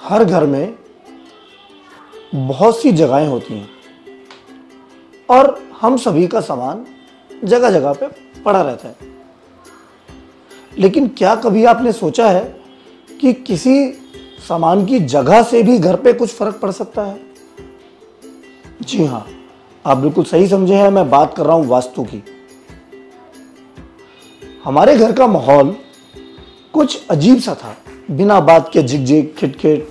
हर घर में बहुत सी जगहें होती हैं और हम सभी का सामान जगह जगह पे पड़ा रहता है। लेकिन क्या कभी आपने सोचा है कि किसी सामान की जगह से भी घर पे कुछ फर्क पड़ सकता है? जी हाँ, आप बिल्कुल सही समझे हैं। मैं बात कर रहा हूं वास्तु की। हमारे घर का माहौल कुछ अजीब सा था। बिना बात के झिक झिक खिटखिट,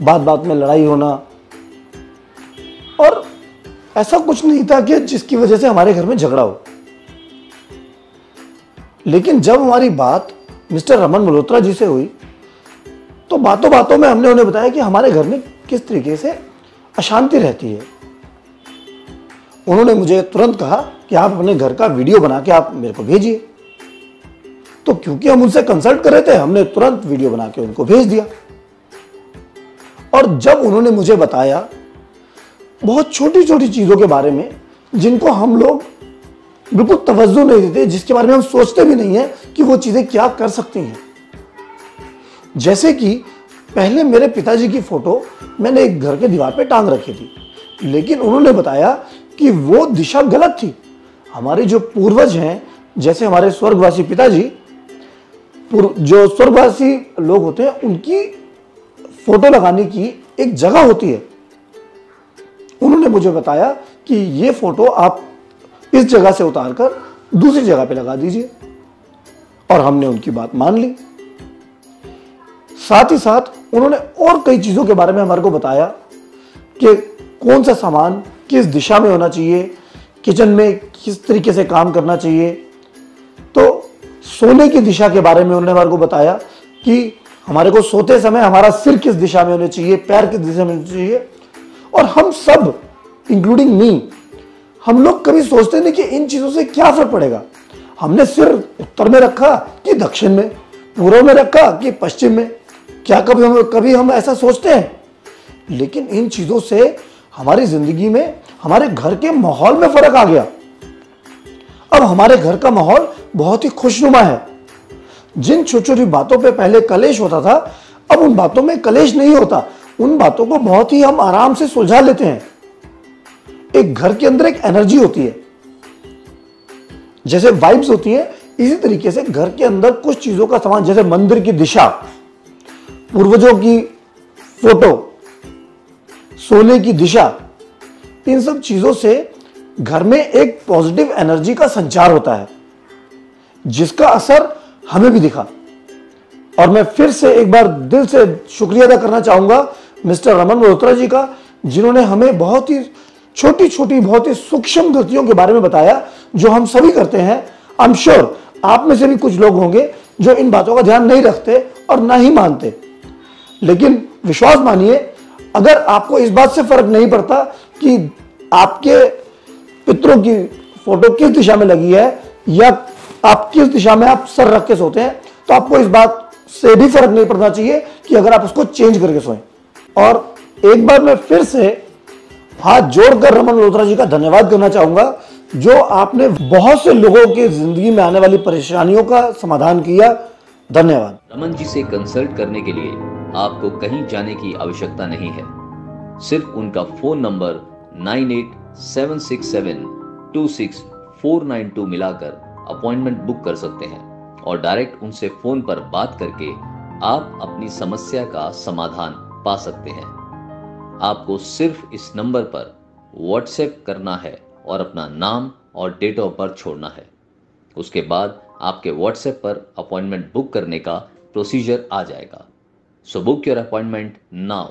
बात बात में लड़ाई होना, और ऐसा कुछ नहीं था कि जिसकी वजह से हमारे घर में झगड़ा हो। लेकिन जब हमारी बात मिस्टर रमन मल्होत्रा जी से हुई तो बातों बातों में हमने उन्हें बताया कि हमारे घर में किस तरीके से अशांति रहती है। उन्होंने मुझे तुरंत कहा कि आप अपने घर का वीडियो बना के आप मेरे को भेजिए। तो क्योंकि हम उनसे कंसल्ट कर रहे थे, हमने तुरंत वीडियो बना के उनको भेज दिया। और जब उन्होंने मुझे बताया बहुत छोटी छोटी चीजों के बारे में जिनको हम लोग बिल्कुल तवज्जो नहीं देते, जिसके बारे में हम सोचते भी नहीं है कि वो चीजें क्या कर सकती हैं। जैसे कि पहले मेरे पिताजी की फोटो मैंने एक घर के दीवार पे टांग रखी थी, लेकिन उन्होंने बताया कि वो दिशा गलत थी। हमारे जो पूर्वज हैं, जैसे हमारे स्वर्गवासी पिताजी, जो स्वर्गवासी लोग होते हैं, उनकी फोटो लगाने की एक जगह होती है। उन्होंने मुझे बताया कि ये फोटो आप इस जगह से उतारकर दूसरी जगह पे लगा दीजिए, और हमने उनकी बात मान ली। साथ ही साथ उन्होंने और कई चीजों के बारे में हमारे को बताया कि कौन सा सामान किस दिशा में होना चाहिए, किचन में किस तरीके से काम करना चाहिए। तो सोने की दिशा के बारे में उन्होंने हमारे को बताया कि हमारे को सोते समय हमारा सिर किस दिशा में होना चाहिए, पैर किस दिशा में होना चाहिए। और हम सब, इंक्लूडिंग मी, हम लोग कभी सोचते नहीं कि इन चीजों से क्या फर्क पड़ेगा। हमने सिर उत्तर में रखा कि दक्षिण में, पूर्व में रखा कि पश्चिम में, क्या कभी हम ऐसा सोचते हैं? लेकिन इन चीजों से हमारी जिंदगी में, हमारे घर के माहौल में फर्क आ गया। अब हमारे घर का माहौल बहुत ही खुशनुमा है। जिन छोटी छोटी बातों पे पहले कलेश होता था, अब उन बातों में कलेश नहीं होता। उन बातों को बहुत ही हम आराम से सुलझा लेते हैं। एक घर के अंदर एक एनर्जी होती है, जैसे वाइब्स होती है, इसी तरीके से घर के अंदर कुछ चीजों का सामान, जैसे मंदिर की दिशा, पूर्वजों की फोटो, सोने की दिशा, इन सब चीजों से घर में एक पॉजिटिव एनर्जी का संचार होता है, जिसका असर हमें भी दिखा। और मैं फिर से एक बार दिल से शुक्रिया अदा करना चाहूंगा मिस्टर रमन मल्होत्रा जी का, जिन्होंने हमें बहुत ही छोटी छोटी, बहुत ही सूक्ष्म गलतियों के बारे में बताया जो हम सभी करते हैं। आई एम श्योर आप में से भी कुछ लोग होंगे जो इन बातों का ध्यान नहीं रखते और ना ही मानते। लेकिन विश्वास मानिए, अगर आपको इस बात से फर्क नहीं पड़ता कि आपके पितरों की फोटो किस दिशा में लगी है या आप किस दिशा में आप सर रख के सोते हैं, तो आपको इस बात से भी फर्क नहीं पड़ना चाहिए कि अगर आप उसको चेंज करके सोएं। और एक बार मैं फिर से हाथ जोड़कर रमन मल्होत्रा जी का धन्यवाद करना चाहूंगा, जो आपने बहुत से लोगों की जिंदगी में आने वाली परेशानियों का समाधान किया। धन्यवाद। रमन जी से कंसल्ट करने के लिए आपको कहीं जाने की आवश्यकता नहीं है। सिर्फ उनका फोन नंबर 9876726492 मिलाकर अपॉइंटमेंट बुक कर सकते हैं और डायरेक्ट उनसे फोन पर बात करके आप अपनी समस्या का समाधान पा सकते हैं। आपको सिर्फ इस नंबर पर व्हाट्सएप करना है और अपना नाम और डेट ऑफ बर्थ छोड़ना है। उसके बाद आपके व्हाट्सएप पर अपॉइंटमेंट बुक करने का प्रोसीजर आ जाएगा। So book your appointment now.